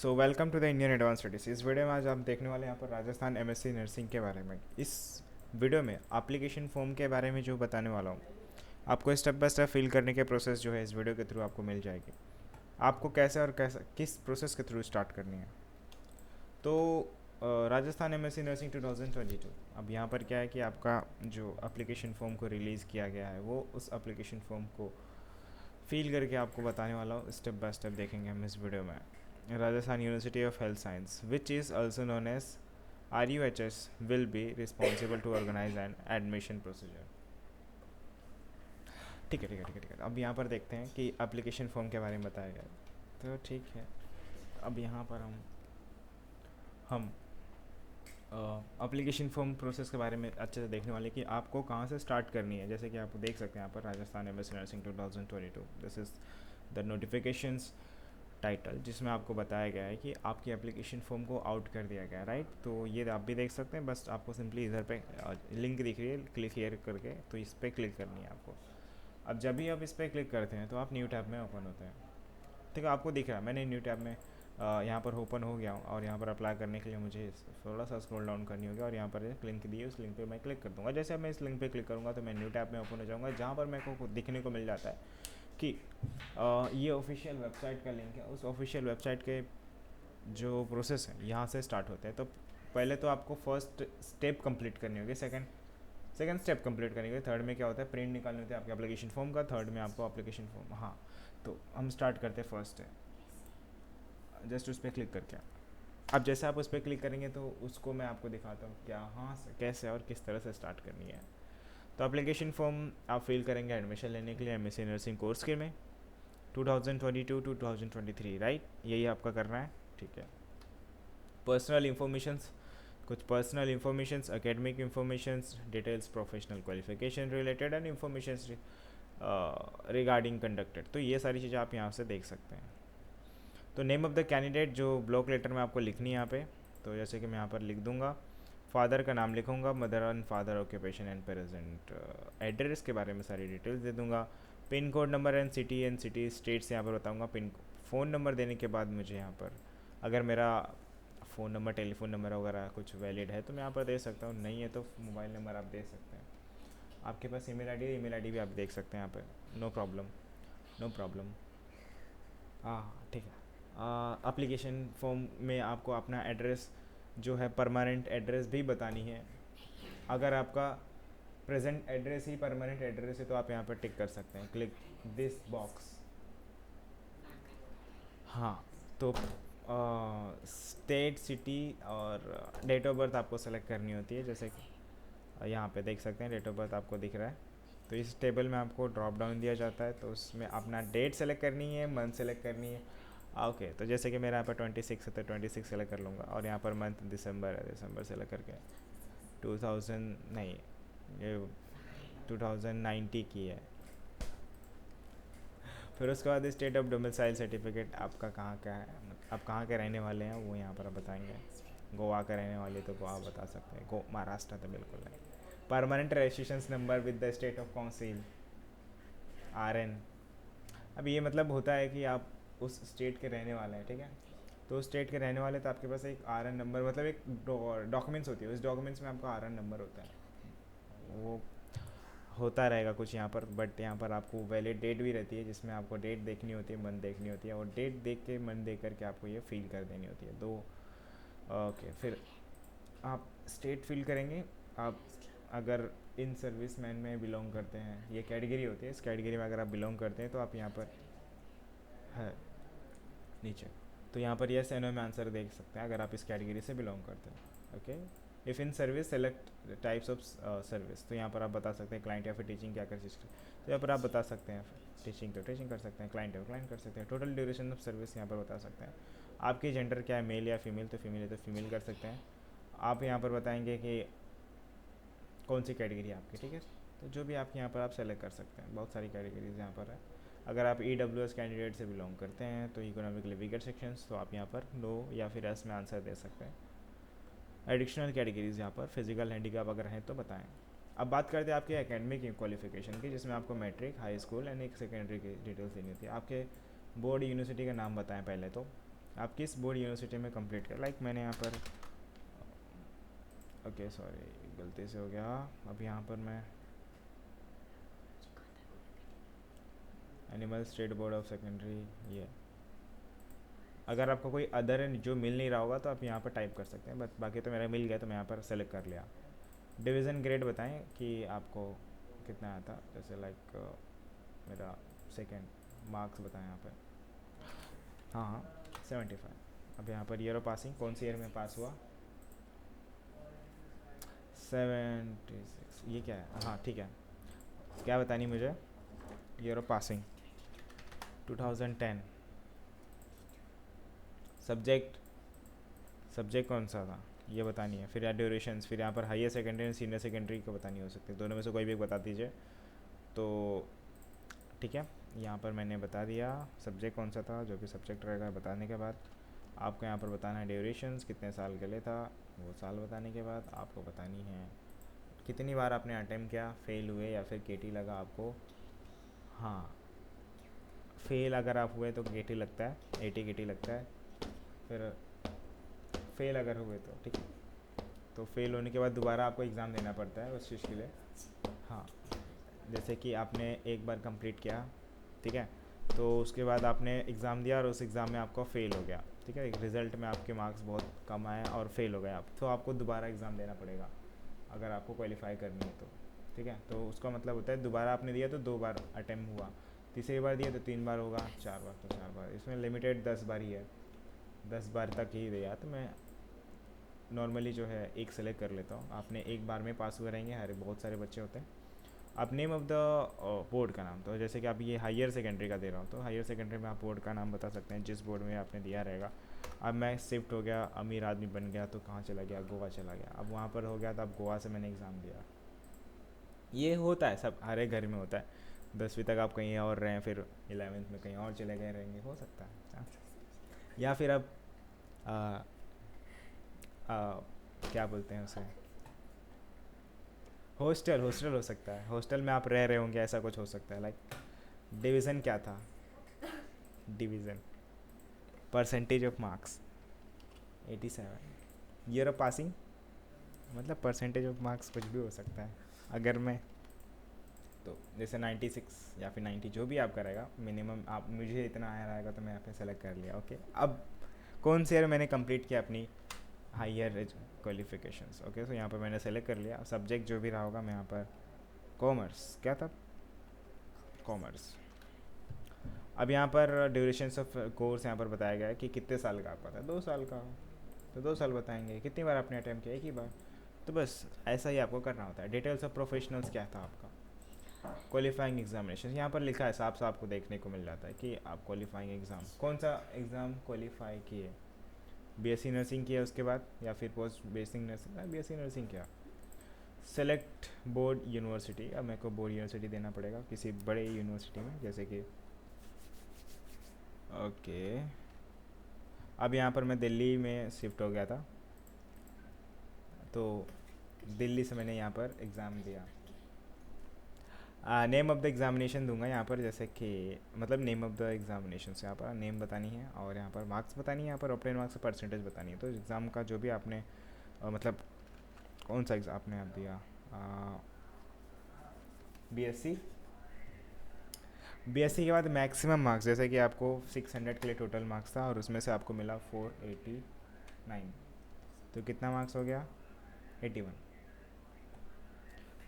So welcome to the Indian advance studies. इस video में आज आप देखने वाले हैं यहाँ पर राजस्थान एमएससी नर्सिंग के बारे में। इस वीडियो में एप्लीकेशन फॉर्म के बारे में जो बताने वाला हूँ, आपको स्टेप बाय स्टेप फिल करने के प्रोसेस जो है इस वीडियो के थ्रू आपको मिल जाएगी। आपको कैसे और कैसे किस प्रोसेस के थ्रू स्टार्ट करनी है। तो राजस्थान एमएससी नर्सिंग 2022, अब यहाँ पर क्या है कि आपका जो एप्लीकेशन फॉर्म को रिलीज़ किया गया है वो उस एप्लीकेशन फॉर्म को फील करके आपको बताने वाला हूँ। स्टेप बाय स्टेप देखेंगे हम इस वीडियो में। Rajasthan University of Health Science, which is also known as RUHS, will be responsible to organize an admission procedure. ठीक है। अब यहाँ पर देखते हैं कि एप्लीकेशन फॉर्म के बारे में बताया गया है। तो ठीक है, अब यहाँ पर हम एप्लीकेशन फॉर्म प्रोसेस के बारे में अच्छे से देखने वाले कि आपको कहाँ से स्टार्ट करनी है। जैसे कि आप देख सकते हैं यहाँ पर Rajasthan MSc nursing 2022, this is the notifications title, जिसमें आपको बताया गया है कि आपकी एप्लीकेशन फॉर्म को आउट कर दिया गया है, राइट। तो ये आप भी देख सकते हैं। बस आपको सिंपली इधर पे लिंक दिख रही है, क्लिक हियर करके, तो इस पर क्लिक करनी है आपको। अब जब भी आप इस पर क्लिक करते हैं तो आप न्यू टैब में ओपन होते हैं। ठीक है, आपको दिख रहा है मैंने न्यू टैब में यहाँ पर ओपन हो गया हूँ। और यहाँ पर अप्लाई करने के लिए मुझे थोड़ा सा स्क्रॉल डाउन करनी होगी और यहाँ पर एक लिंक दी है, उस लिंक पे मैं क्लिक कर दूँगा। जैसे मैं इस लिंक पे क्लिक करूँगा तो मैं न्यू टैब में ओपन हो जाऊँगा, जहाँ पर मेरे को दिखने को मिल जाता है कि ये ऑफिशियल वेबसाइट का लिंक है। उस ऑफिशियल वेबसाइट के जो प्रोसेस है यहाँ से स्टार्ट होते हैं। तो पहले तो आपको फर्स्ट स्टेप कंप्लीट करनी होगी, सेकंड स्टेप कंप्लीट करनी होगी। थर्ड में क्या होता है, प्रिंट निकालनी होती है आपके एप्लीकेशन फॉर्म का। थर्ड में आपको एप्लीकेशन फॉर्म, हाँ। तो हम स्टार्ट करते हैं फर्स्ट है, जस्ट उस पर क्लिक करके। अब जैसे आप उस पर क्लिक करेंगे तो उसको मैं आपको दिखाता हूँ क्या, हाँ, कैसे और किस तरह से स्टार्ट करनी है। तो एप्लीकेशन फॉर्म आप फिल करेंगे एडमिशन लेने के लिए एमएससी नर्सिंग कोर्स के में 2022 टू 2023, राइट। यही आपका करना है, ठीक है। पर्सनल इंफॉर्मेशंस, कुछ personal informations, academic informations, details, professional qualification related and informations regarding conducted. तो ये सारी चीज़ें आप यहाँ से देख सकते हैं। तो नेम ऑफ द कैंडिडेट जो ब्लॉक लेटर में आपको लिखनी है यहाँ पे, तो जैसे कि मैं यहाँ पर लिख दूंगा, फादर का नाम लिखूंगा, mother and father occupation and present address के बारे में सारी डिटेल्स दे दूंगा। Pin code number and city state से यहाँ पर बताऊंगा। पिन फ़ोन नंबर देने के बाद मुझे यहाँ पर अगर मेरा फ़ोन नंबर, टेलीफोन नंबर वगैरह कुछ वैलिड है तो मैं यहाँ पर दे सकता हूँ, नहीं है तो मोबाइल नंबर आप दे सकते हैं। आपके पास ईमेल आईडी है, ईमेल आईडी भी आप देख सकते हैं यहाँ पर, नो प्रॉब्लम, नो प्रॉब्लम। हाँ, ठीक है। एप्लीकेशन फॉर्म में आपको अपना एड्रेस जो है, परमानेंट एड्रेस भी बतानी है। अगर आपका प्रेजेंट एड्रेस ही परमानेंट एड्रेस है तो आप यहाँ पर टिक कर सकते हैं, क्लिक दिस बॉक्स। हाँ, तो स्टेट, सिटी और डेट ऑफ बर्थ आपको सेलेक्ट करनी होती है। जैसे कि यहाँ पे देख सकते हैं डेट ऑफ बर्थ आपको दिख रहा है। तो इस टेबल में आपको ड्रॉप डाउन दिया जाता है, तो उसमें अपना डेट सेलेक्ट करनी है, मंथ सेलेक्ट करनी है। ओके, तो जैसे कि मेरा यहाँ पर 26 है तो 26 सेलेक्ट कर लूँगा। और यहाँ पर मंथ दिसंबर है, दिसंबर सेलेक्ट करके 2000 नहीं, ये 2090 की है। फिर उसके बाद स्टेट ऑफ डोमिसाइल सर्टिफिकेट आपका कहाँ का है, आप कहाँ के रहने वाले हैं वो यहाँ पर आप बताएंगे। गोवा के रहने वाले तो गोवा बता सकते हैं, महाराष्ट्र तो बिल्कुल नहीं। Permanent registration number with the state of council, RN। अब ये मतलब होता है कि आप उस स्टेट के रहने वाले हैं, ठीक है। तो उस स्टेट के रहने वाले तो आपके पास एक RN नंबर, मतलब एक डॉक्यूमेंट्स होती है, उस डॉक्यूमेंट्स में आपका RN नंबर होता है, वो होता रहेगा कुछ यहाँ पर। बट यहाँ पर आपको वैलिड डेट भी रहती है, जिसमें आपको डेट देखनी होती है, मंथ देखनी होती है, और डेट देख के मंथ देख करके आपको ये फिल कर देनी होती है। दो, ओके। फिर आप स्टेट फिल करेंगे। आप अगर इन सर्विस मैन में बिलोंग करते हैं, ये कैटेगरी होती है, इस कैटेगरी में अगर आप बिलोंग करते हैं तो आप यहाँ पर है नीचे, तो यहाँ पर यस या नो में आंसर देख सकते हैं अगर आप इस कैटेगरी से बिलोंग करते हैं। Okay, if in service select types of service, तो यहाँ पर आप बता सकते हैं क्लाइंट या फिर टीचिंग क्या कर सकते हैं, तो यहाँ पर आप बता सकते हैं टीचिंग तो टीचिंग कर सकते हैं, क्लाइंट है क्लाइंट कर सकते हैं। टोटल ड्यूरेशन ऑफ सर्विस यहाँ पर बता सकते हैं। आपकी जेंडर क्या है, मेल या फीमेल, तो फीमेल है तो फीमेल कर सकते हैं। आप यहाँ पर बताएंगे कि कौन सी कैटेगरी है आपकी, ठीक है। तो जो भी आपके यहाँ पर आप सेलेक्ट कर सकते हैं, बहुत सारी कैटेगरीज यहाँ पर है। अगर आप EWS कैंडिडेट से बिलोंग करते हैं तो इकोनॉमिकली वीकर सेक्शंस, तो आप यहाँ पर नो या फिर एस में आंसर दे सकते हैं। एडिशनल कैटेगरीज यहाँ पर फिजिकल हैंडीकैप अगर हैं तो बताएं। अब बात करते हैं आपके एकेडमिक क्वालिफिकेशन की, जिसमें आपको मैट्रिक, हाई स्कूल एंड एक सेकेंडरी की डिटेल्स देनी होती है। आपके बोर्ड यूनिवर्सिटी का नाम बताएं पहले तो। आप किस बोर्ड यूनिवर्सिटी में कंप्लीट कर, लाइक मैंने यहाँ पर, ओके सॉरी गलती से हो गया। अब यहाँ पर मैं animal state board of secondary, ये अगर आपको कोई अदर जो मिल नहीं रहा होगा तो आप यहाँ पर टाइप कर सकते हैं, बट बाकी तो मेरा मिल गया तो मैं यहाँ पर सेलेक्ट कर लिया। डिवीज़न ग्रेड बताएं कि आपको कितना आया था, जैसे लाइक मेरा सेकेंड मार्क्स बताएं यहाँ पर। हाँ हाँ 75। अब यहाँ पर ईयर ऑफ पासिंग कौन सी ईयर में पास हुआ, 76, ये क्या है, हाँ ठीक है। क्या बतानी मुझे, year of passing 2010। Subject, subject कौन सा था ये बतानी है। फिर ड्यूरेशंस, फिर यहाँ पर higher secondary and senior secondary को बतानी हो सकती है, दोनों में से कोई भी बता दीजिए तो ठीक है। यहाँ पर मैंने बता दिया सब्जेक्ट कौन सा था, जो भी सब्जेक्ट रहेगा बताने के बाद आपको यहाँ पर बताना है ड्यूरेशंस कितने साल के लिए था, वो साल बताने के बाद आपको बतानी है कितनी बार आपने अटेम्प्ट किया, फेल हुए या फिर केटी लगा आपको। हाँ फेल अगर आप हुए तो केटी लगता है, 80 केटी लगता है। फिर फेल अगर हुए तो ठीक है, तो फेल होने के बाद दोबारा आपको एग्ज़ाम देना पड़ता है उस चीज़ के लिए। हाँ जैसे कि आपने एक बार कंप्लीट किया ठीक है, तो उसके बाद आपने एग्ज़ाम दिया और उस एग्ज़ाम में आपका फ़ेल हो गया ठीक है, रिज़ल्ट में आपके मार्क्स बहुत कम आए और फेल हो गए आप, तो आपको दोबारा एग्ज़ाम देना पड़ेगा अगर आपको क्वालिफाई करनी है तो ठीक है। तो उसका मतलब होता है दोबारा आपने दिया तो 2 बार अटैम्प्ट हुआ, तीसरी बार दिया तो 3 बार होगा, 4 बार तो 4 बार, इसमें लिमिटेड 10 बार ही है, 10 बार तक ही दिया। तो मैं नॉर्मली जो है एक सेलेक्ट कर लेता हूँ, आपने एक बार में पास हुए रहेंगे, हर बहुत सारे बच्चे होते हैं। आप नेम ऑफ द बोर्ड का नाम, तो जैसे कि आप ये हायर सेकेंडरी का दे रहा हूँ तो हायर सेकेंडरी में आप बोर्ड का नाम बता सकते हैं जिस बोर्ड में आपने दिया रहेगा। अब मैं शिफ्ट हो गया, अमीर आदमी बन गया तो कहाँ चला गया, गोवा चला गया, अब वहाँ पर हो गया तो अब गोवा से मैंने एग्ज़ाम दिया। ये होता है सब, हर एक घर में होता है। 10वीं तक आप कहीं और रहें, फिर 11th में कहीं और चले गए रहेंगे, हो सकता है चांसेस। या फिर अब आ, आ, क्या बोलते हैं उसे, हॉस्टल, हॉस्टल हो सकता है, हॉस्टल में आप रह रहे होंगे, ऐसा कुछ हो सकता है। लाइक डिवीज़न क्या था, division percentage of marks 87। Year of passing मतलब परसेंटेज ऑफ मार्क्स कुछ भी हो सकता है। अगर मैं तो जैसे 96 या फिर 90 जो भी आप करेगा मिनिमम, आप मुझे इतना आया रहेगा तो मैं यहाँ पे सेलेक्ट कर लिया ओके। अब कौन से ईयर मैंने कंप्लीट किया अपनी हायर क्वालिफिकेशंस, ओके सो यहाँ पर मैंने सेलेक्ट कर लिया। सब्जेक्ट जो भी रहा होगा मैं यहाँ पर कॉमर्स, क्या था, कॉमर्स। अब यहाँ पर ड्यूरेशंस ऑफ कोर्स यहाँ पर बताया गया है कि कितने साल का आपका था, 2 साल का, तो 2 साल बताएंगे। कितनी बार आपने अटैम्प्ट किया, एक ही बार, तो बस ऐसा ही आपको करना होता है। डिटेल्स ऑफ प्रोफेशनल्स क्या था आपका, क्वालिफाइंग एग्जामिनेशन यहाँ पर लिखा है, साफ साफ आपको देखने को मिल जाता है कि आप क्वालिफाइंग एग्ज़ाम कौन सा एग्ज़ाम क्वालिफाई किए, बीएससी नर्सिंग किया उसके बाद या फिर post basic nursing, BSc nursing किया। सेलेक्ट बोर्ड यूनिवर्सिटी, अब मेरे को बोर्ड यूनिवर्सिटी देना पड़ेगा किसी बड़े यूनिवर्सिटी में, जैसे कि ओके अब यहाँ पर मैं दिल्ली में शिफ्ट हो गया था तो दिल्ली से मैंने यहाँ पर एग्ज़ाम दिया। नेम ऑफ़ द एग्ज़ामिनेशन दूंगा यहाँ पर, जैसे कि मतलब नेम ऑफ़ द एग्ज़ामिनेशन से यहाँ पर नेम बतानी है और यहाँ पर मार्क्स बतानी है, यहाँ पर ऑप्टेन मार्क्स परसेंटेज बतानी है। तो एग्ज़ाम का जो भी आपने मतलब कौन सा एग्ज़ाम आपने आप दिया, बीएससी, बीएससी के बाद मैक्सिमम मार्क्स जैसे कि आपको 600 के लिए टोटल मार्क्स था और उसमें से आपको मिला 489, तो कितना मार्क्स हो गया 81,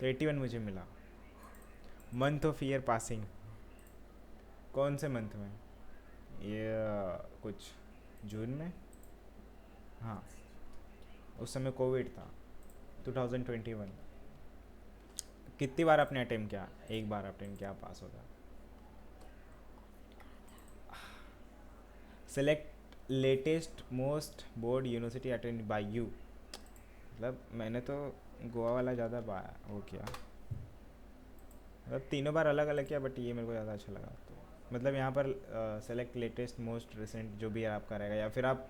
तो 81 मुझे मिला। मंथ ऑफ ईयर पासिंग कौन से मंथ में, ये कुछ जून में, हाँ उस समय कोविड था 2021। कितनी बार आपने अटेम्प्ट किया, एक बार अटेम्प्ट किया पास हो गया। Select latest most board university attend by you, मतलब मैंने तो गोवा वाला ज़्यादा वो किया, मतलब तीनों बार अलग अलग किया बट ये मेरे को ज़्यादा अच्छा लगा। तो मतलब यहाँ पर सेलेक्ट लेटेस्ट मोस्ट रिसेंट जो भी आपका रहेगा, या फिर आप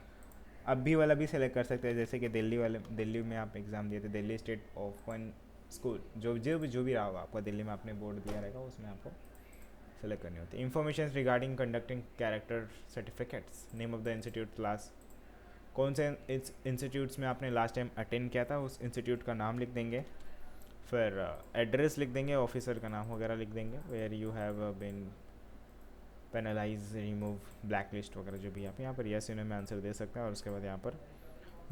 अभी वाला भी सेलेक्ट कर सकते हैं, जैसे कि दिल्ली वाले, दिल्ली में आप एग्ज़ाम दिए थे, Delhi state of one school, जो भी रहा होगा आपका दिल्ली में आपने बोर्ड दिया रहेगा उसमें आपको सेलेक्ट करनी होती है। Information regarding conducting character certificates, name of the institute, class, कौन से इंस्टीट्यूट्स में आपने लास्ट टाइम अटेंड किया था उस इंस्टीट्यूट का नाम लिख देंगे, फिर एड्रेस लिख देंगे, ऑफिसर का नाम वगैरह लिख देंगे, where you have been penalize, remove, black list वगैरह जो भी आप यहाँ पर यस में आंसर दे सकते हैं। और उसके बाद यहाँ पर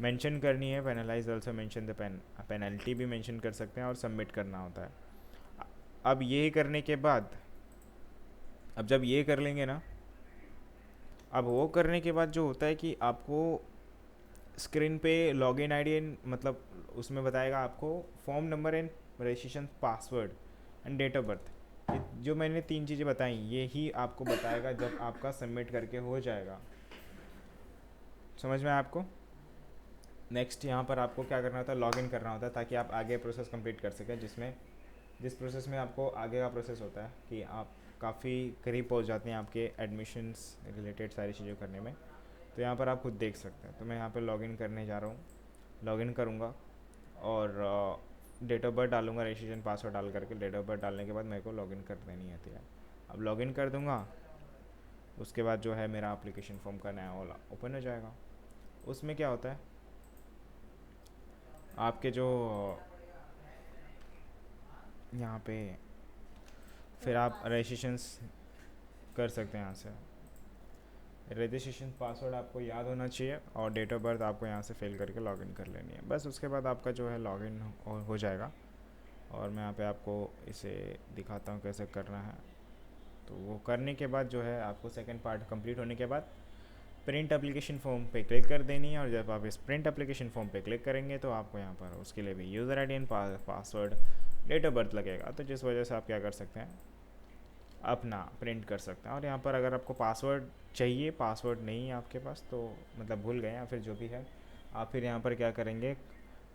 मेंशन करनी है penalise, also mention the penalty भी मेंशन कर सकते हैं और सबमिट करना होता है। अब ये करने के बाद, अब जब ये कर लेंगे ना, अब वो करने के बाद जो होता है कि आपको स्क्रीन पे लॉगिन आईडी, मतलब उसमें बताएगा आपको form number and registration password and date of birth. जो मैंने 3 चीज़ें बताई ये ही आपको बताएगा जब आपका सबमिट करके हो जाएगा। समझ में आपको? नेक्स्ट यहाँ पर आपको क्या करना होता है, लॉगिन करना होता है ताकि आप आगे प्रोसेस कंप्लीट कर सकें, जिस प्रोसेस में आपको आगे का प्रोसेस होता है कि आप काफ़ी करीब पहुँच जाते हैं आपके एडमिशन्स रिलेटेड सारी चीज़ें करने में। तो यहाँ पर आप खुद देख सकते हैं। तो मैं यहाँ पर लॉगिन करने जा रहा हूँ, लॉगिन करूँगा और डेट ऑफ बर्थ डालूँगा, रजिस्ट्रेशन पासवर्ड डाल करके। डेट ऑफ बर्थ डालने के बाद मेरे को लॉगिन कर देनी आती है। अब लॉगिन कर दूँगा, उसके बाद जो है मेरा एप्लीकेशन फॉर्म का नया वाला ओपन हो जाएगा। उसमें क्या होता है, आपके जो यहाँ पे फिर आप रजिस्ट्रेशंस कर सकते हैं यहाँ से। रजिस्ट्रेशन पासवर्ड आपको याद होना चाहिए और डेट ऑफ बर्थ आपको यहाँ से फिल करके लॉगिन कर लेनी है। बस उसके बाद आपका जो है लॉगिन हो जाएगा। और मैं यहाँ पे आपको इसे दिखाता हूँ कैसे करना है। तो वो करने के बाद जो है आपको सेकंड पार्ट कंप्लीट होने के बाद प्रिंट एप्लीकेशन फॉर्म पे क्लिक कर देनी है। और जब आप इस प्रिंट एप्लीकेशन फॉर्म पे क्लिक करेंगे तो आपको यहाँ पर उसके लिए भी user ID and password, date of birth लगेगा। तो जिस वजह से आप क्या कर सकते हैं, अपना प्रिंट कर सकते हैं। और यहाँ पर अगर आपको पासवर्ड चाहिए, पासवर्ड नहीं है आपके पास, तो मतलब भूल गए या फिर जो भी है, आप फिर यहाँ पर क्या करेंगे,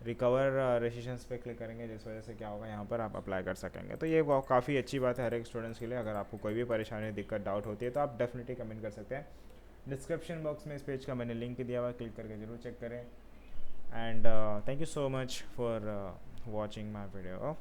रिकवर रजिस्ट्रेशंस पे क्लिक करेंगे, जिस वजह से क्या होगा यहाँ पर आप अप्लाई कर सकेंगे। तो ये काफ़ी अच्छी बात है हर एक स्टूडेंट्स के लिए। अगर आपको कोई भी परेशानी, दिक्कत, डाउट होती है तो आप डेफिनेटली कमेंट कर सकते हैं। डिस्क्रिप्शन बॉक्स में इस पेज का मैंने लिंक दिया हुआ है, क्लिक करके ज़रूर चेक करें। And thank you so much for watching my video.